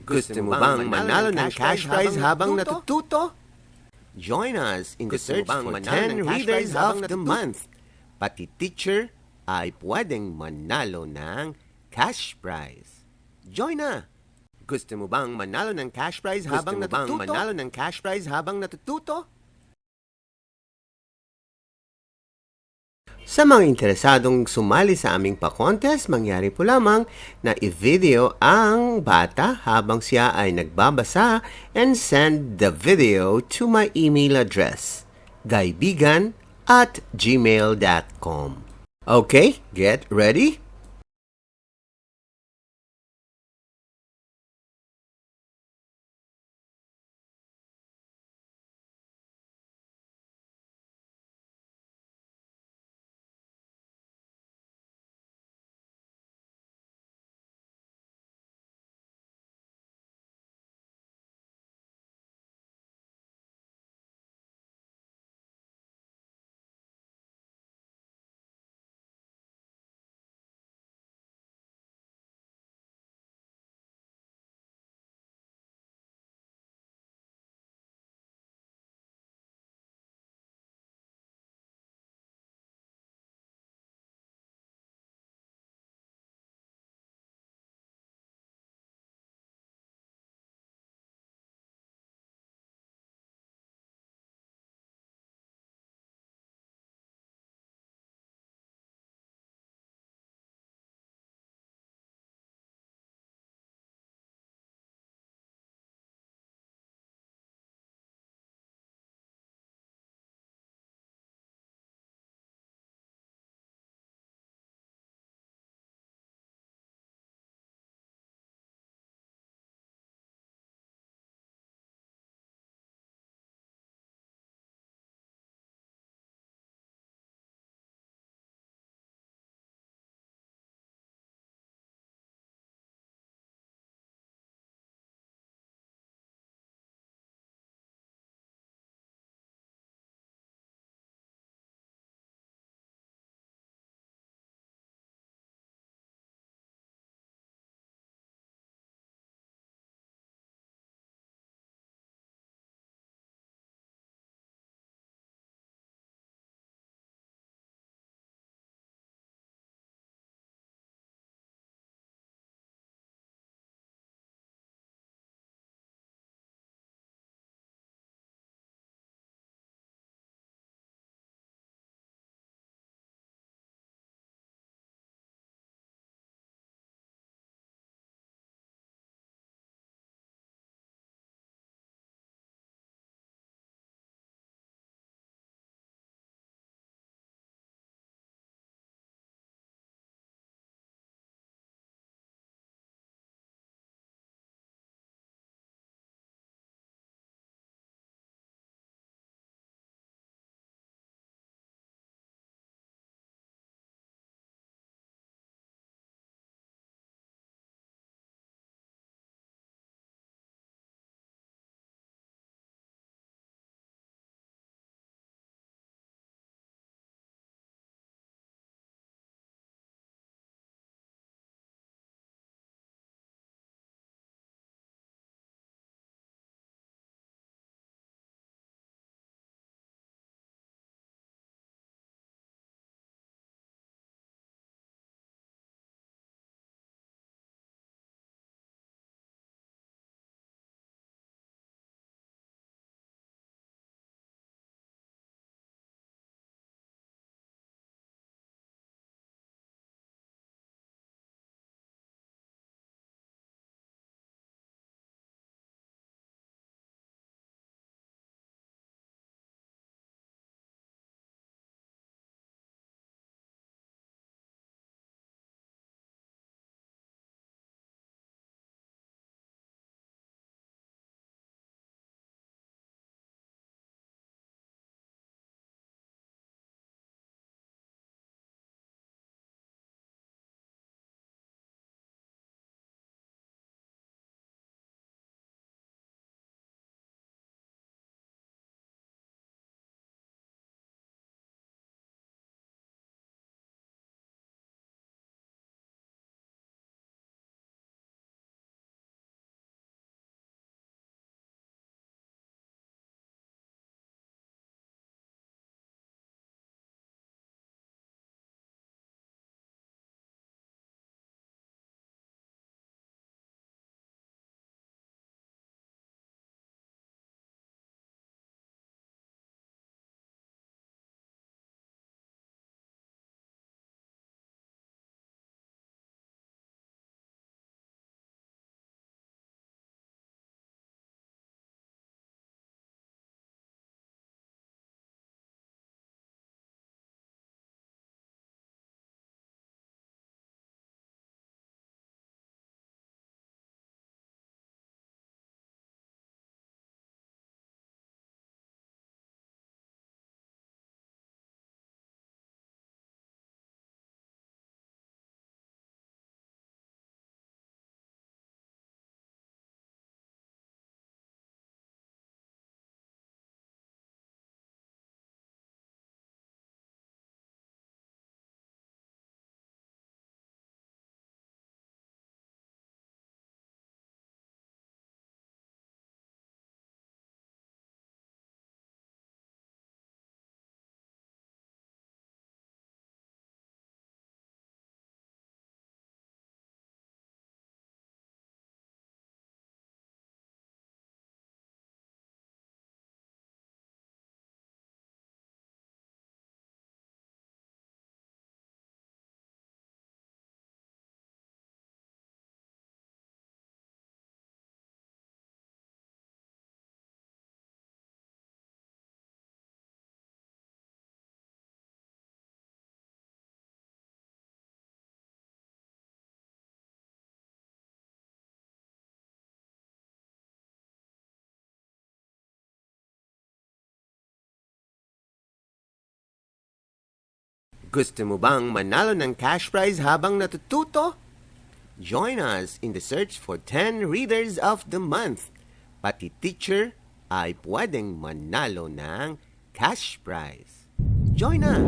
Gusto mo bang manalo ng cash prize habang natututo? Join us in the search for 10 readers of the month. Pati teacher ay pwedeng manalo ng cash prize. Join na! Gusto mo bang manalo ng cash prize habang natututo? Sa mga interesadong sumali sa aming pa-contest, mangyari po lamang na i-video ang bata habang siya ay nagbabasa and send the video to my email address, gaibigan@gmail.com. Okay, get ready? Gusto mo bang manalo ng cash prize habang natututo? Join us in the search for 10 Readers of the Month. Pati teacher ay pwedeng manalo ng cash prize. Join na!